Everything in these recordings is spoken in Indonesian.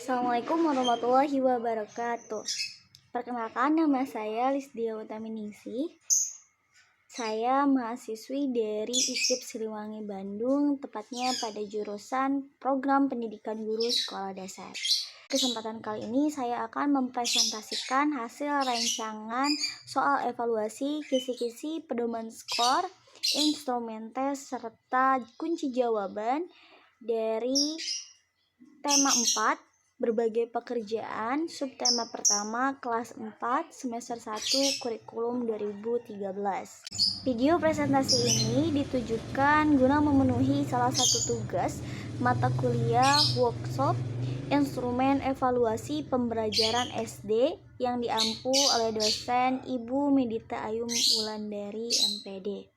Assalamualaikum warahmatullahi wabarakatuh. Perkenalkan, nama saya Lisdia Utaminingsih. Saya mahasiswi dari IKIP Siliwangi Bandung, tepatnya pada jurusan Program Pendidikan Guru Sekolah Dasar. Kesempatan kali ini saya akan mempresentasikan hasil rancangan soal evaluasi, kisi-kisi, pedoman skor, instrumen tes, serta kunci jawaban dari tema 4, berbagai pekerjaan, subtema pertama, kelas 4, semester 1, kurikulum 2013. Video presentasi ini ditujukan guna memenuhi salah satu tugas mata kuliah workshop instrumen evaluasi pembelajaran SD yang diampu oleh dosen Ibu Medita Ayum Wulandari MPD.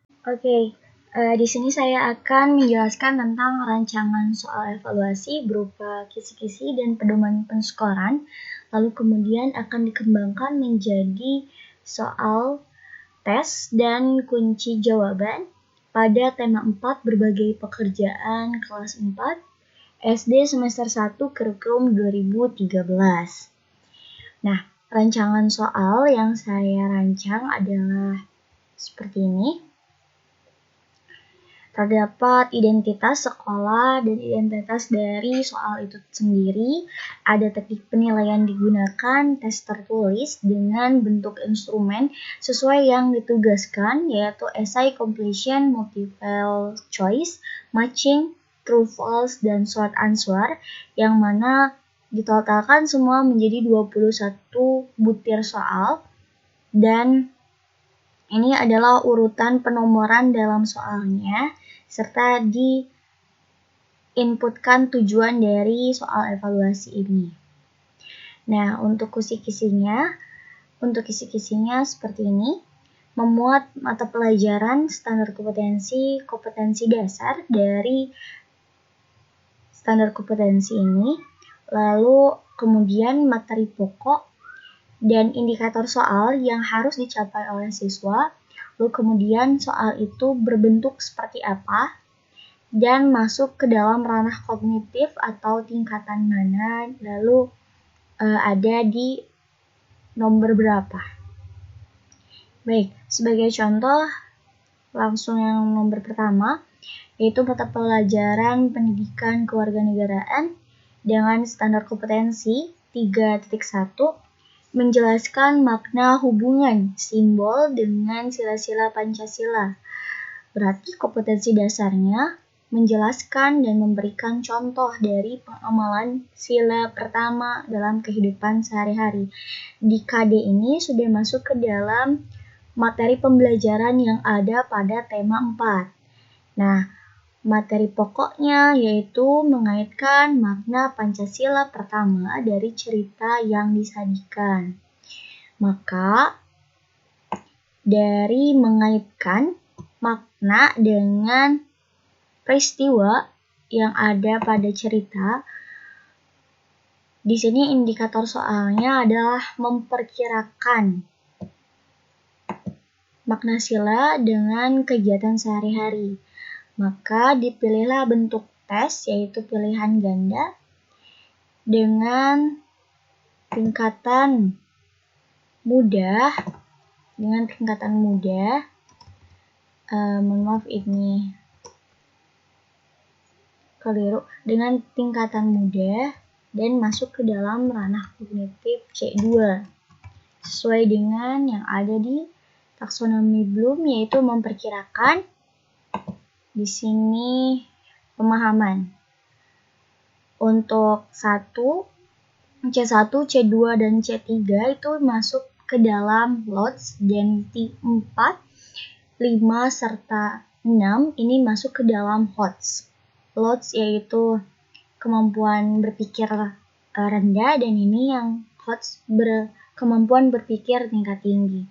Di sini saya akan menjelaskan tentang rancangan soal evaluasi berupa kisi-kisi dan pedoman penskoran, lalu kemudian akan dikembangkan menjadi soal tes dan kunci jawaban pada tema 4 berbagai pekerjaan kelas 4 SD semester 1 kurikulum 2013. Nah, rancangan soal yang saya rancang adalah seperti ini. Terdapat identitas sekolah dan identitas dari soal itu sendiri. Ada teknik penilaian digunakan, tes tertulis dengan bentuk instrumen sesuai yang ditugaskan, yaitu essay completion, multiple choice, matching, true false, dan short answer, yang mana ditotalkan semua menjadi 21 butir soal, dan ini adalah urutan penomoran dalam soalnya, serta diinputkan tujuan dari soal evaluasi ini. Nah, untuk kisi-kisinya seperti ini. Memuat mata pelajaran standar kompetensi dasar dari standar kompetensi ini, lalu kemudian materi pokok dan indikator soal yang harus dicapai oleh siswa, lalu kemudian soal itu berbentuk seperti apa, dan masuk ke dalam ranah kognitif atau tingkatan mana, lalu ada di nomor berapa. Baik, sebagai contoh, langsung yang nomor pertama, yaitu mata pelajaran pendidikan kewarganegaraan dengan standar kompetensi 3.1, menjelaskan makna hubungan simbol dengan sila-sila Pancasila. Berarti kompetensi dasarnya menjelaskan dan memberikan contoh dari pengamalan sila pertama dalam kehidupan sehari-hari. Di KD ini sudah masuk ke dalam materi pembelajaran yang ada pada tema 4. Nah, materi pokoknya yaitu mengaitkan makna Pancasila pertama dari cerita yang disajikan. Maka, dari mengaitkan makna dengan peristiwa yang ada pada cerita, di sini indikator soalnya adalah memperkirakan makna sila dengan kegiatan sehari-hari. Maka dipilihlah bentuk tes, yaitu pilihan ganda, dengan tingkatan mudah, dengan tingkatan mudah dan masuk ke dalam ranah kognitif C2, sesuai dengan yang ada di taksonomi Bloom, yaitu memperkirakan. Di sini pemahaman. Untuk C1, C2, dan C3 itu masuk ke dalam LOTS, dan T4, 5, serta 6 ini masuk ke dalam HOTS. LOTS yaitu kemampuan berpikir rendah, dan ini yang HOTS kemampuan berpikir tingkat tinggi.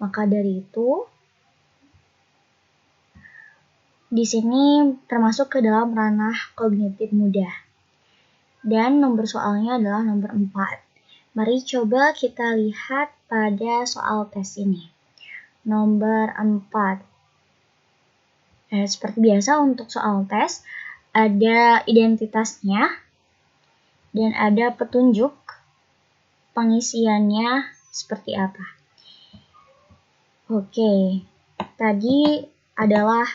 Maka dari itu, di sini termasuk ke dalam ranah kognitif mudah. Dan nomor soalnya adalah nomor 4. Mari coba kita lihat pada soal tes ini. Nomor 4. Seperti biasa untuk soal tes, ada identitasnya, dan ada petunjuk pengisiannya seperti apa. Oke, tadi adalah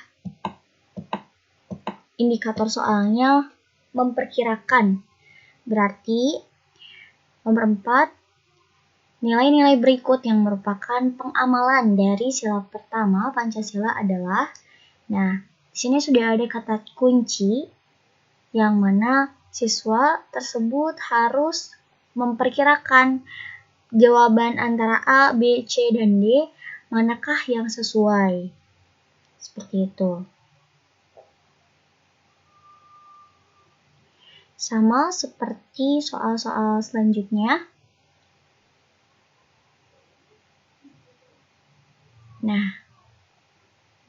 indikator soalnya memperkirakan. Berarti nomor 4, nilai-nilai berikut yang merupakan pengamalan dari sila pertama Pancasila adalah, nah, di sini sudah ada kata kunci yang mana siswa tersebut harus memperkirakan jawaban antara A, B, C, dan D, manakah yang sesuai. Seperti itu. Sama seperti soal-soal selanjutnya. Nah,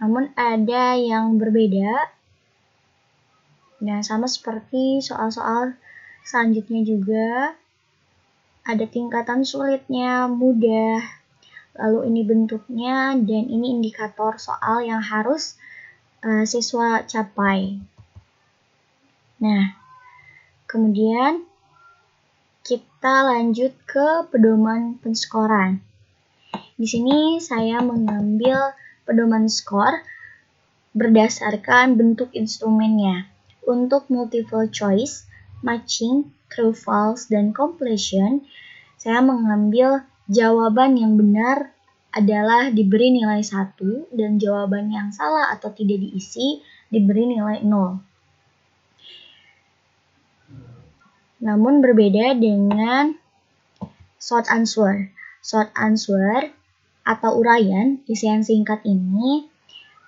namun ada yang berbeda. Nah, sama seperti soal-soal selanjutnya juga. Ada tingkatan sulitnya, mudah, lalu ini bentuknya, dan ini indikator soal yang harus siswa capai. Nah, kemudian kita lanjut ke pedoman penskoran. Di sini saya mengambil pedoman skor berdasarkan bentuk instrumennya. Untuk multiple choice, matching, true false, dan completion, saya mengambil jawaban yang benar adalah diberi nilai 1 dan jawaban yang salah atau tidak diisi diberi nilai 0. Namun berbeda dengan short answer. Short answer atau uraian isian singkat ini,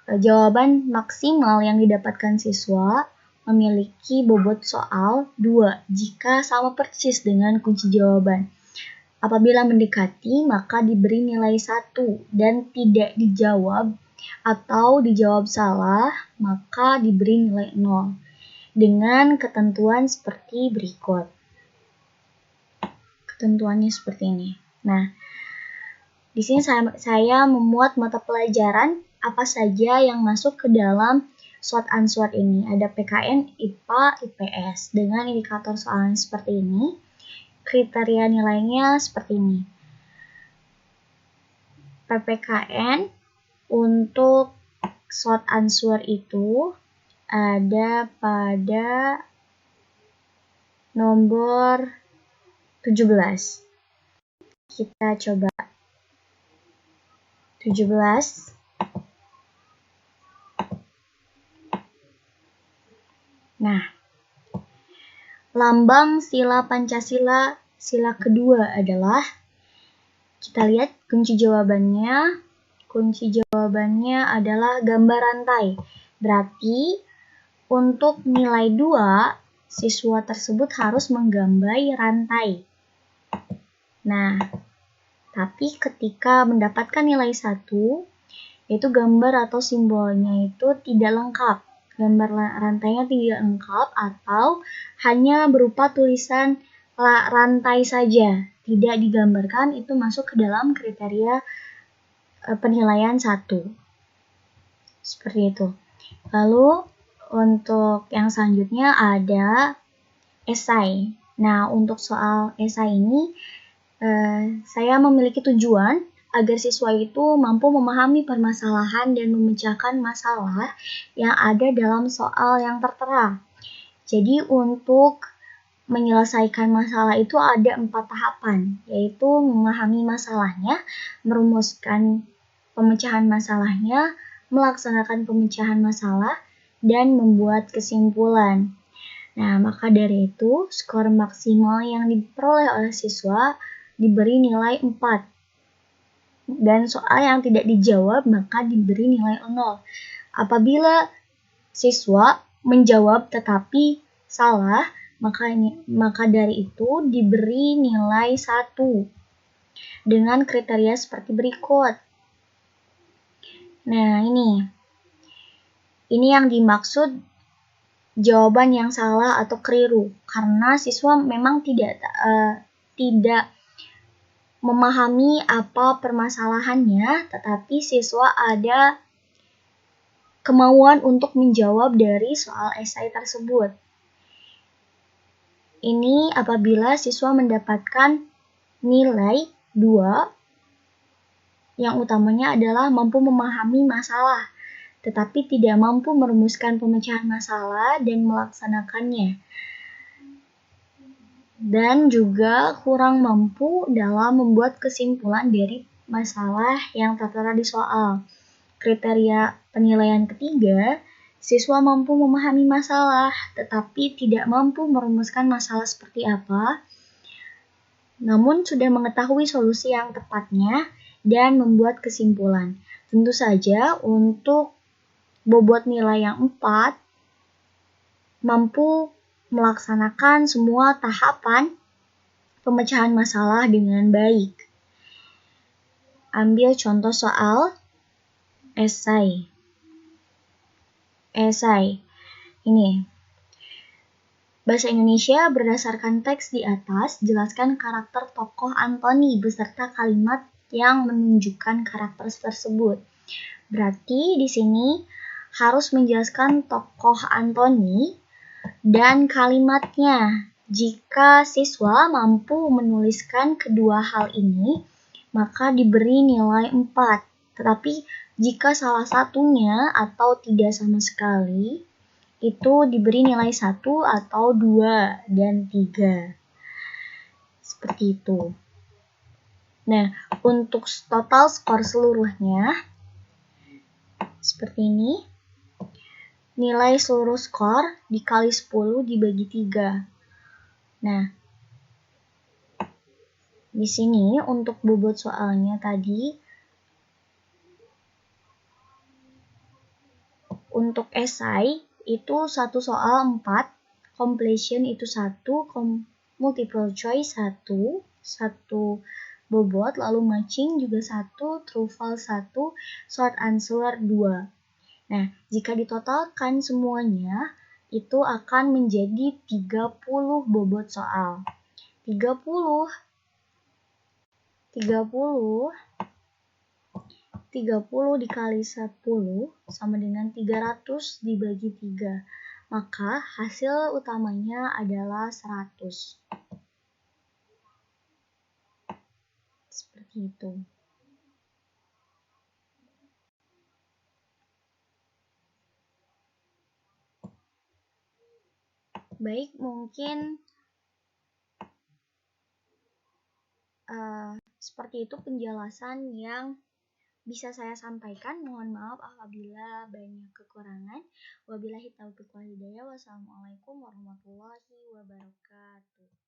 jawaban maksimal yang didapatkan siswa memiliki bobot soal 2 jika sama persis dengan kunci jawaban. Apabila mendekati, maka diberi nilai 1 dan tidak dijawab atau dijawab salah, maka diberi nilai 0 dengan ketentuan seperti berikut. Ketentuannya seperti ini. Nah, di sini saya memuat mata pelajaran apa saja yang masuk ke dalam short answer ini. Ada PKN, IPA, IPS dengan indikator soalnya seperti ini. Kriteria nilainya seperti ini. PPKN untuk short answer itu ada pada nomor 17. Kita coba 17. Nah, lambang sila Pancasila sila kedua adalah, kita lihat kunci jawabannya. Kunci jawabannya adalah gambar rantai. Berarti untuk nilai 2, siswa tersebut harus menggambar rantai. Nah, tapi ketika mendapatkan nilai 1, yaitu gambar atau simbolnya itu tidak lengkap. Gambar rantainya tidak lengkap atau hanya berupa tulisan rantai saja, tidak digambarkan, itu masuk ke dalam kriteria penilaian 1. Seperti itu. Lalu untuk yang selanjutnya ada esai. Nah, untuk soal esai ini saya memiliki tujuan agar siswa itu mampu memahami permasalahan dan memecahkan masalah yang ada dalam soal yang tertera. Jadi untuk menyelesaikan masalah itu ada 4 tahapan, yaitu memahami masalahnya, merumuskan pemecahan masalahnya, melaksanakan pemecahan masalah, dan membuat kesimpulan. Nah, maka dari itu, skor maksimal yang diperoleh oleh siswa diberi nilai 4. Dan soal yang tidak dijawab maka diberi nilai 0. Apabila siswa menjawab tetapi salah, maka dari itu diberi nilai 1 dengan kriteria seperti berikut. Nah, ini yang dimaksud jawaban yang salah atau keliru, karena siswa memang tidak memahami apa permasalahannya, tetapi siswa ada kemauan untuk menjawab dari soal esai tersebut. Ini apabila siswa mendapatkan nilai 2 yang utamanya adalah mampu memahami masalah, tetapi tidak mampu merumuskan pemecahan masalah dan melaksanakannya. Dan juga kurang mampu dalam membuat kesimpulan dari masalah yang tertera di soal. Kriteria penilaian ketiga, siswa mampu memahami masalah, tetapi tidak mampu merumuskan masalah seperti apa, namun sudah mengetahui solusi yang tepatnya dan membuat kesimpulan. Tentu saja untuk bobot nilai yang 4, mampu melaksanakan semua tahapan pemecahan masalah dengan baik. Ambil contoh soal esai. Ini. Bahasa Indonesia berdasarkan teks di atas, jelaskan karakter tokoh Anthony beserta kalimat yang menunjukkan karakter tersebut. Berarti di sini harus menjelaskan tokoh Anthony dan kalimatnya. Jika siswa mampu menuliskan kedua hal ini, maka diberi nilai 4. Tetapi jika salah satunya atau tidak sama sekali, itu diberi nilai 1 atau 2 dan 3. Seperti itu. Nah, untuk total skor seluruhnya, seperti ini. Nilai seluruh skor dikali 10 dibagi 3. Nah, di sini untuk bobot soalnya tadi, untuk esai itu satu soal 4, completion itu 1, multiple choice 1 bobot, lalu matching juga 1, true false 1, short answer 2. Nah, jika ditotalkan semuanya, itu akan menjadi 30 bobot soal. 30 dikali 10 sama dengan 300 dibagi 3. Maka hasil utamanya adalah 100. Seperti itu. Baik, mungkin seperti itu penjelasan yang bisa saya sampaikan. Mohon maaf apabila banyak kekurangan. Wabillahi taufiq wal hidayah. Wassalamualaikum warahmatullahi wabarakatuh.